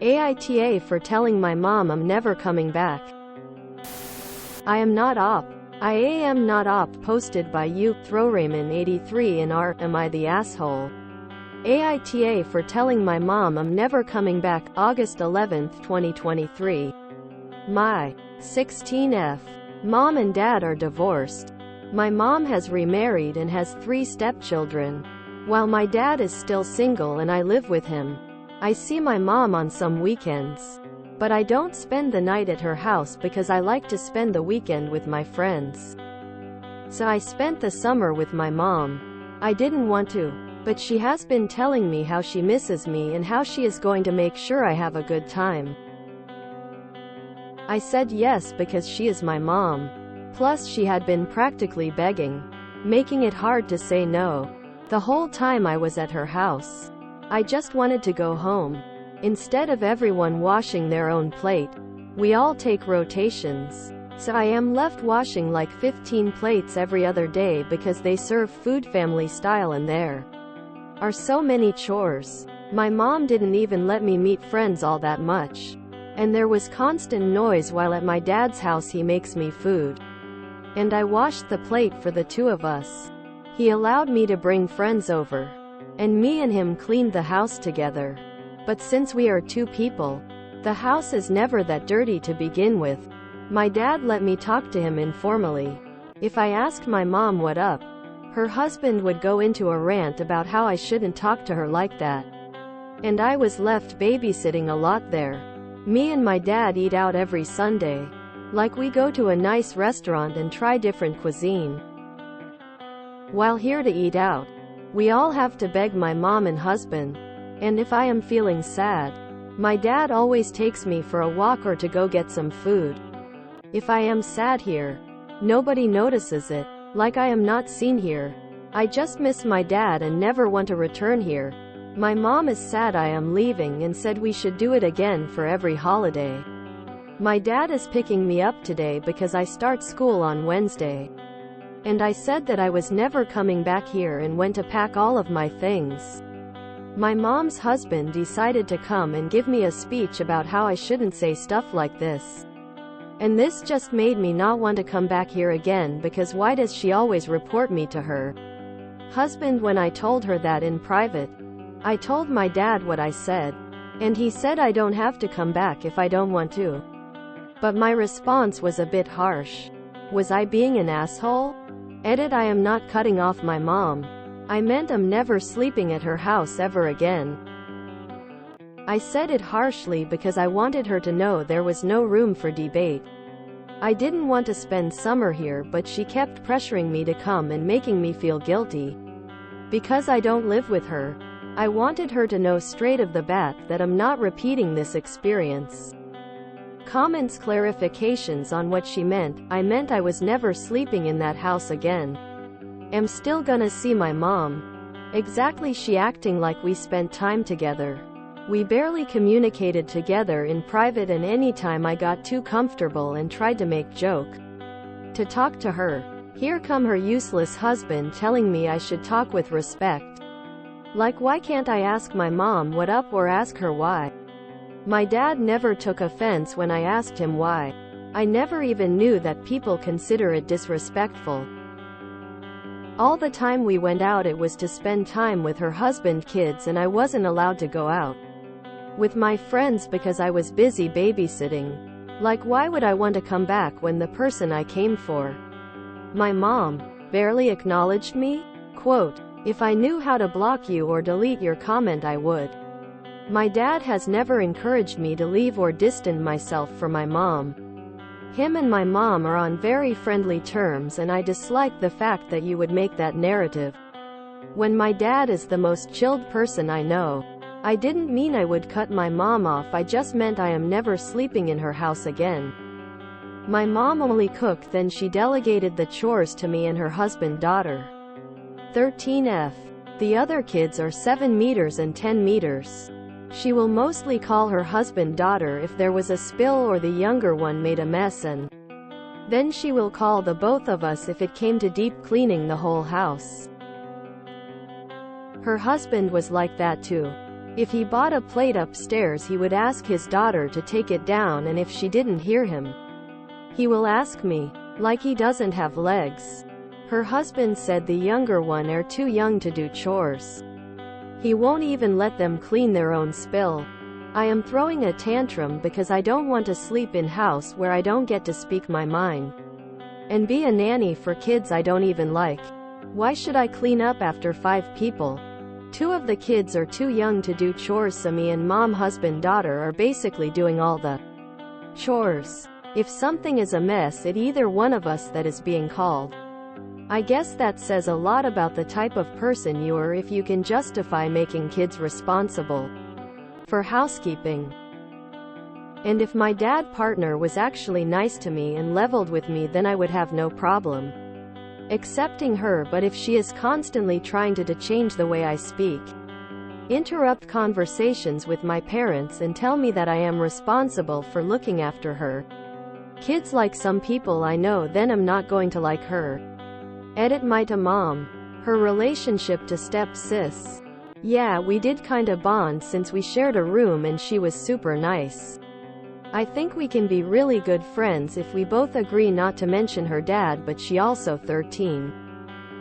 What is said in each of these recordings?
AITA for telling my mom I'm never coming back. I am not op. I am not op posted by you, ThrowRaymond83 in r, am I the asshole? AITA for telling my mom I'm never coming back, August 11, 2023. My 16F. Mom and dad are divorced. My mom has remarried and has 3 stepchildren. While my dad is still single and I live with him. I see my mom on some weekends. But I don't spend the night at her house because I like to spend the weekend with my friends. So I spent the summer with my mom. I didn't want to, but she has been telling me how she misses me and how she is going to make sure I have a good time. I said yes because she is my mom. Plus she had been practically begging, making it hard to say no. The whole time I was at her house. I just wanted to go home. Instead of everyone washing their own plate, we all take rotations. So I am left washing like 15 plates every other day because they serve food family style and there are so many chores. My mom didn't even let me meet friends all that much. And there was constant noise while at my dad's house he makes me food. And I washed the plate for the 2 of us. He allowed me to bring friends over. And me and him cleaned the house together. But since we are 2 people, the house is never that dirty to begin with. My dad let me talk to him informally. If I asked my mom what up, her husband would go into a rant about how I shouldn't talk to her like that. And I was left babysitting a lot there. Me and my dad eat out every Sunday. Like we go to a nice restaurant and try different cuisine. While here to eat out, we all have to beg my mom and husband. And if I am feeling sad, my dad always takes me for a walk or to go get some food. If I am sad here, nobody notices it, like I am not seen here. I just miss my dad and never want to return here. My mom is sad I am leaving and said we should do it again for every holiday. My dad is picking me up today because I start school on Wednesday. And I said that I was never coming back here and went to pack all of my things. My mom's husband decided to come and give me a speech about how I shouldn't say stuff like this. And this just made me not want to come back here again because why does she always report me to her husband when I told her that in private? I told my dad what I said. And he said I don't have to come back if I don't want to. But my response was a bit harsh. Was I being an asshole? Edit: I am not cutting off my mom. I meant I'm never sleeping at her house ever again. I said it harshly because I wanted her to know there was no room for debate. I didn't want to spend summer here, but she kept pressuring me to come and making me feel guilty. Because I don't live with her, I wanted her to know straight off the bat that I'm not repeating this experience. Comments: clarifications on what she meant. I meant I was never sleeping in that house again. Am still gonna see my mom. Exactly. She acting like we spent time together. We barely communicated together in private, and anytime I got too comfortable and tried to make joke to talk to her, here come her useless husband telling me I should talk with respect. Like, why can't I ask my mom what up or ask her why? My dad never took offense when I asked him why. I never even knew that people consider it disrespectful. All the time we went out it was to spend time with her husband, kids, and I wasn't allowed to go out with my friends because I was busy babysitting. Like, why would I want to come back when the person I came for? My mom barely acknowledged me. Quote, if I knew how to block you or delete your comment I would. My dad has never encouraged me to leave or distance myself from my mom. Him and my mom are on very friendly terms, and I dislike the fact that you would make that narrative. When my dad is the most chilled person I know. I didn't mean I would cut my mom off, I just meant I am never sleeping in her house again. My mom only cooked, then she delegated the chores to me and her husband daughter. 13F. The other kids are 7 meters and 10 meters. She will mostly call her husband daughter if there was a spill or the younger one made a mess, and then she will call the both of us if it came to deep cleaning the whole house. Her husband was like that too. If he bought a plate upstairs, he would ask his daughter to take it down, and if she didn't hear him, he will ask me. Like he doesn't have legs. Her husband said the younger one are too young to do chores. He won't even let them clean their own spill. I am throwing a tantrum because I don't want to sleep in house where I don't get to speak my mind. And be a nanny for kids I don't even like. Why should I clean up after 5 people? 2 of the kids are too young to do chores, so me and mom, husband, daughter are basically doing all the chores. If something is a mess, it's either one of us that is being called. I guess that says a lot about the type of person you are if you can justify making kids responsible for housekeeping. And if my dad partner was actually nice to me and leveled with me, then I would have no problem accepting her. But if she is constantly trying to change the way I speak, interrupt conversations with my parents, and tell me that I am responsible for looking after her kids like some people I know, then I'm not going to like her. Edit my to mom. Her relationship to step sis. Yeah, we did kinda bond since we shared a room and she was super nice. I think we can be really good friends if we both agree not to mention her dad, but she also 13.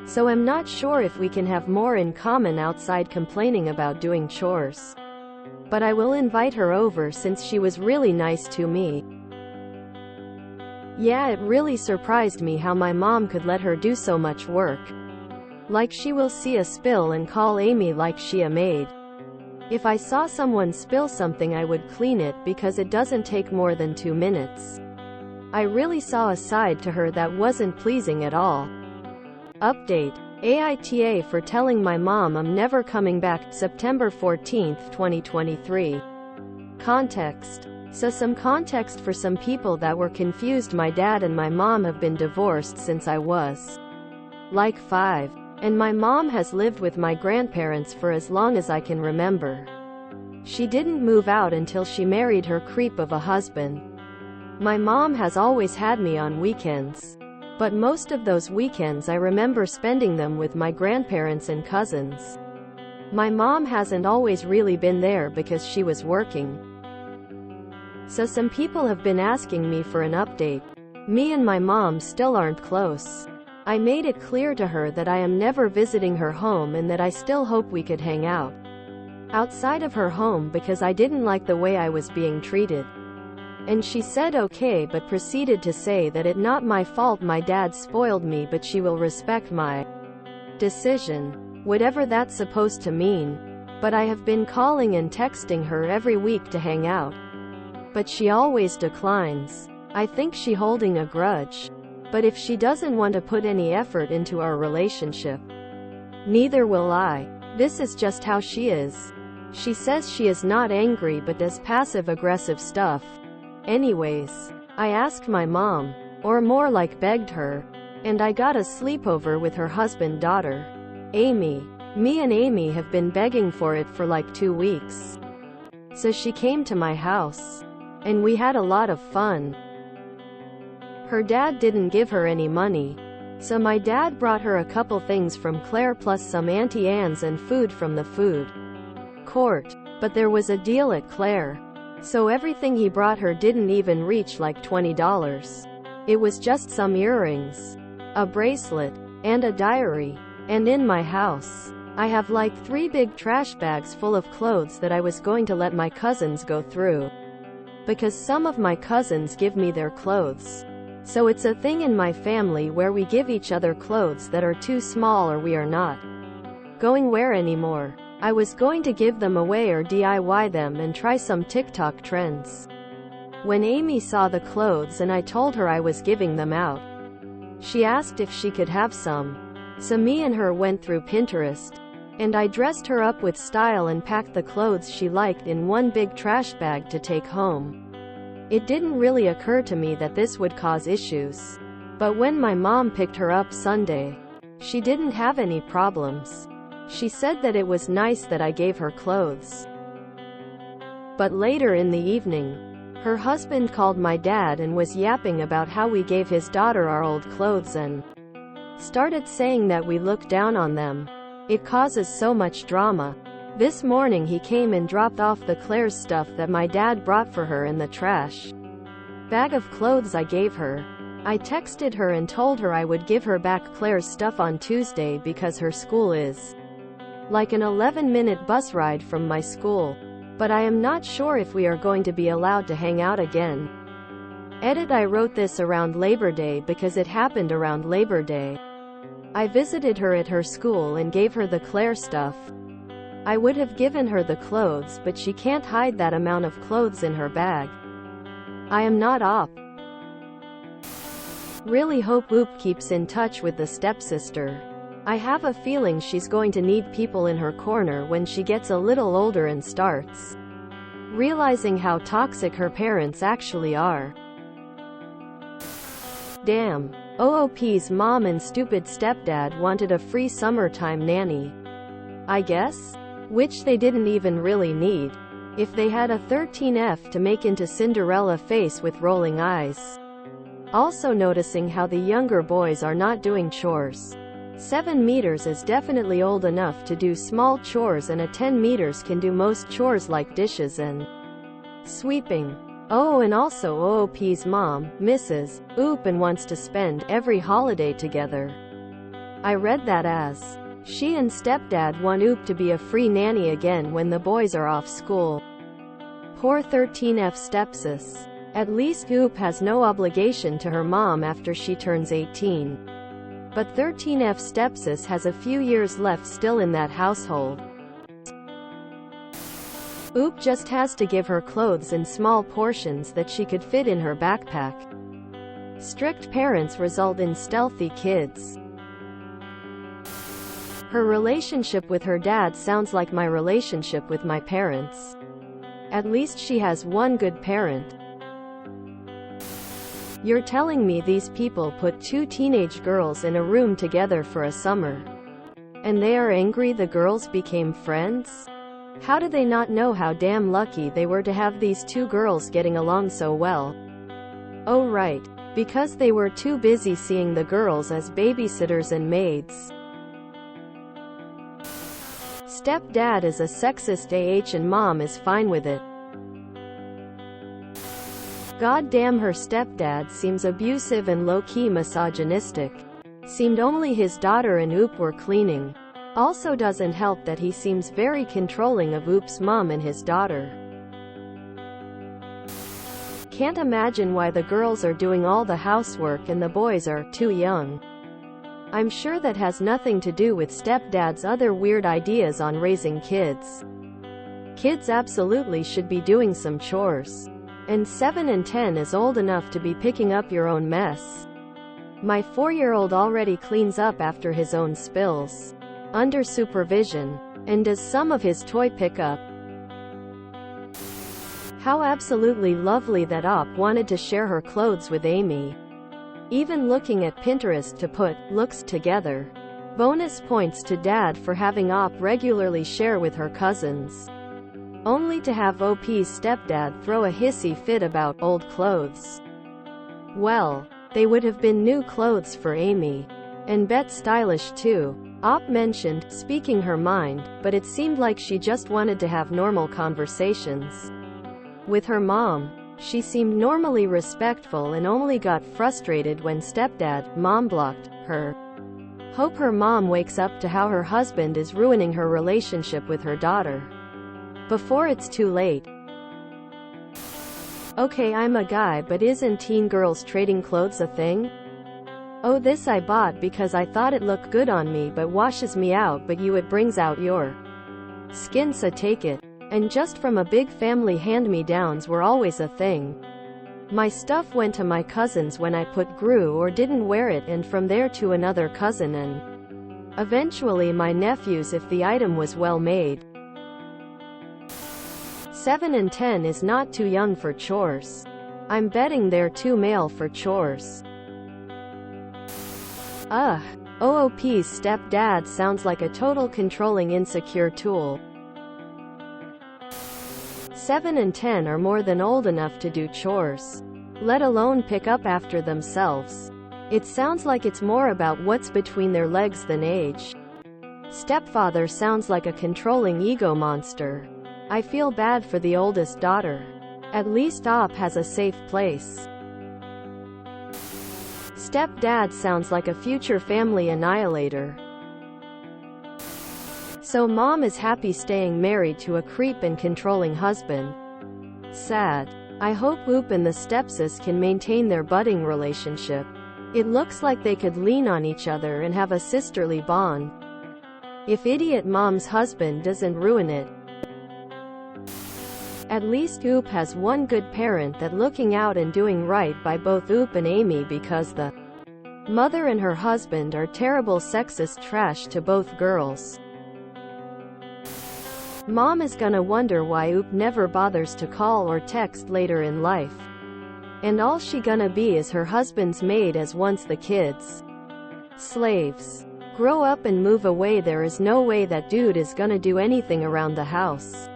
So I'm not sure if we can have more in common outside complaining about doing chores. But I will invite her over since she was really nice to me. Yeah, it really surprised me how my mom could let her do so much work. Like she will see a spill and call Amy like she a maid. If I saw someone spill something, I would clean it because it doesn't take more than 2 minutes. I really saw a side to her that wasn't pleasing at all. Update. AITA for telling my mom I'm never coming back. September 14, 2023. Context. So some context for some people that were confused. My dad and my mom have been divorced since I was like 5. And my mom has lived with my grandparents for as long as I can remember. She didn't move out until she married her creep of a husband. My mom has always had me on weekends. But most of those weekends I remember spending them with my grandparents and cousins. My mom hasn't always really been there because she was working. So some people have been asking me for an update. Me and my mom still aren't close. I made it clear to her that I am never visiting her home and that I still hope we could hang out outside of her home because I didn't like the way I was being treated. And she said okay, but proceeded to say that it's not my fault, my dad spoiled me, but she will respect my decision. Whatever that's supposed to mean. But I have been calling and texting her every week to hang out. But she always declines. I think she holding a grudge. But if she doesn't want to put any effort into our relationship, neither will I. This is just how she is. She says she is not angry but does passive-aggressive stuff. Anyways, I asked my mom, or more like begged her, and I got a sleepover with her husband, daughter, Amy. Me and Amy have been begging for it for like 2 weeks. So she came to my house. And we had a lot of fun. Her dad didn't give her any money. So my dad brought her a couple things from Claire plus some Auntie Anne's and food from the food court. But there was a deal at Claire. So everything he brought her didn't even reach like $20. It was just some earrings, a bracelet, and a diary. And in my house, I have like 3 big trash bags full of clothes that I was going to let my cousins go through. Because some of my cousins give me their clothes. So it's a thing in my family where we give each other clothes that are too small or we are not going wear anymore. I was going to give them away or DIY them and try some TikTok trends. When Amy saw the clothes and I told her I was giving them out, she asked if she could have some. So me and her went through Pinterest. And I dressed her up with style and packed the clothes she liked in one big trash bag to take home. It didn't really occur to me that this would cause issues. But when my mom picked her up Sunday, she didn't have any problems. She said that it was nice that I gave her clothes. But later in the evening, her husband called my dad and was yapping about how we gave his daughter our old clothes and started saying that we looked down on them. It causes so much drama. This morning he came and dropped off the Claire's stuff that my dad brought for her in the trash bag of clothes I gave her. I texted her and told her I would give her back Claire's stuff on Tuesday because her school is like an 11-minute bus ride from my school. But I am not sure if we are going to be allowed to hang out again. Edit: I wrote this around Labor Day because it happened around Labor Day. I visited her at her school and gave her the Claire stuff. I would have given her the clothes, but she can't hide that amount of clothes in her bag. I am not op. Really hope Oop keeps in touch with the stepsister. I have a feeling she's going to need people in her corner when she gets a little older and starts realizing how toxic her parents actually are. Damn. OOP's mom and stupid stepdad wanted a free summertime nanny, I guess? Which they didn't even really need. If they had a 13F to make into Cinderella face with rolling eyes. Also noticing how the younger boys are not doing chores. 7 meters is definitely old enough to do small chores, and a 10 meters can do most chores like dishes and sweeping. Oh, and also OOP's mom, Mrs. Oop, and wants to spend every holiday together. I read that as she and stepdad want Oop to be a free nanny again when the boys are off school. Poor 13F stepsis. At least Oop has no obligation to her mom after she turns 18. But 13F stepsis has a few years left still in that household. Oop just has to give her clothes in small portions that she could fit in her backpack. Strict parents result in stealthy kids. Her relationship with her dad sounds like my relationship with my parents. At least she has one good parent. You're telling me these people put 2 teenage girls in a room together for a summer, and they are angry the girls became friends? How do they not know how damn lucky they were to have these 2 girls getting along so well? Oh right, because they were too busy seeing the girls as babysitters and maids. Stepdad is a sexist AH and mom is fine with it. God damn, her stepdad seems abusive and low-key misogynistic. Seemed only his daughter and Oop were cleaning. Also doesn't help that he seems very controlling of Oop's mom and his daughter. Can't imagine why the girls are doing all the housework and the boys are too young. I'm sure that has nothing to do with stepdad's other weird ideas on raising kids. Kids absolutely should be doing some chores. And 7 and 10 is old enough to be picking up your own mess. My 4-year-old already cleans up after his own spills, under supervision, and does some of his toy pickup. How absolutely lovely that Op wanted to share her clothes with Amy. Even looking at Pinterest to put looks together. Bonus points to dad for having Op regularly share with her cousins. Only to have OP's stepdad throw a hissy fit about old clothes. Well, they would have been new clothes for Amy. And bet stylish too. Op mentioned speaking her mind, but it seemed like she just wanted to have normal conversations with her mom. She seemed normally respectful and only got frustrated when stepdad, mom blocked her. Hope her mom wakes up to how her husband is ruining her relationship with her daughter before it's too late. Okay, I'm a guy, but isn't teen girls trading clothes a thing? Oh, this I bought because I thought it looked good on me but washes me out, but it brings out your skin, so take it. And just from a big family, hand-me-downs were always a thing. My stuff went to my cousins when I put grew or didn't wear it, and from there to another cousin, and eventually my nephews if the item was well made. 7 and 10 is not too young for chores. I'm betting they're too male for chores. Ugh. OOP's stepdad sounds like a total controlling, insecure tool. 7 and 10 are more than old enough to do chores, let alone pick up after themselves. It sounds like it's more about what's between their legs than age. Stepfather sounds like a controlling ego monster. I feel bad for the oldest daughter. At least Op has a safe place. Stepdad sounds like a future family annihilator. So mom is happy staying married to a creep and controlling husband. Sad. I hope Oop and the stepsis can maintain their budding relationship. It looks like they could lean on each other and have a sisterly bond. If idiot mom's husband doesn't ruin it. At least Oop has one good parent that looking out and doing right by both Oop and Amy, because the mother and her husband are terrible sexist trash to both girls. Mom is gonna wonder why Oop never bothers to call or text later in life. And all she gonna be is her husband's maid as once the kids. Slaves. Grow up and move away. There is no way that dude is gonna do anything around the house.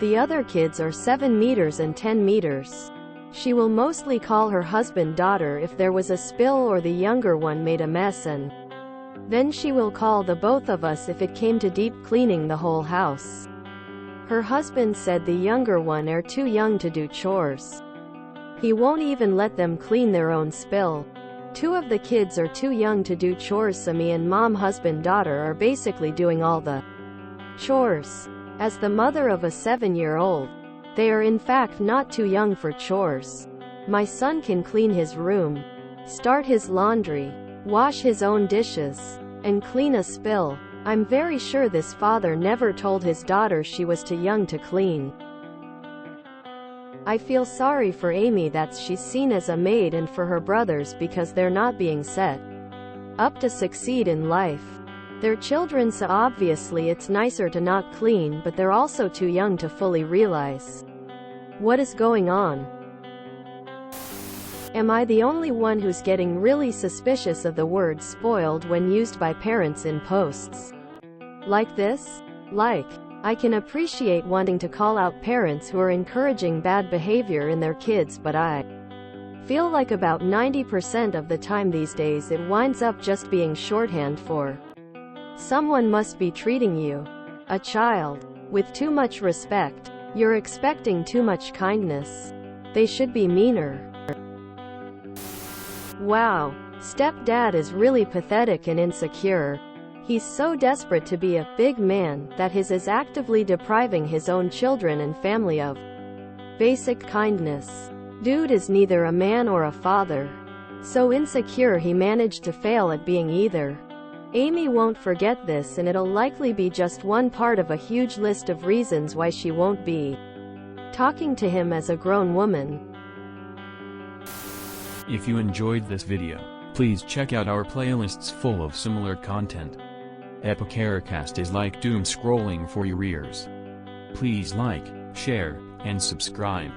The other kids are 7 meters and 10 meters. She will mostly call her husband daughter if there was a spill or the younger one made a mess, and then she will call the both of us if it came to deep cleaning the whole house. Her husband said the younger one are too young to do chores. He won't even let them clean their own spill. 2 of the kids are too young to do chores, so me and mom, husband, daughter are basically doing all the chores. As the mother of a 7-year-old, they are in fact not too young for chores. My son can clean his room, start his laundry, wash his own dishes, and clean a spill. I'm very sure this father never told his daughter she was too young to clean. I feel sorry for Amy that she's seen as a maid, and for her brothers because they're not being set up to succeed in life. They're children, so obviously it's nicer to not clean, but they're also too young to fully realize what is going on. Am I the only one who's getting really suspicious of the word spoiled when used by parents in posts like this? Like, I can appreciate wanting to call out parents who are encouraging bad behavior in their kids, but I feel like about 90% of the time these days it winds up just being shorthand for someone must be treating you, a child, with too much respect. You're expecting too much kindness. They should be meaner. Wow, stepdad is really pathetic and insecure. He's so desperate to be a big man that he is actively depriving his own children and family of basic kindness. Dude is neither a man or a father. So insecure he managed to fail at being either. Amy won't forget this, and it'll likely be just one part of a huge list of reasons why she won't be talking to him as a grown woman. If you enjoyed this video, please check out our playlists full of similar content. Epicaricast is like doom scrolling for your ears. Please like, share, and subscribe.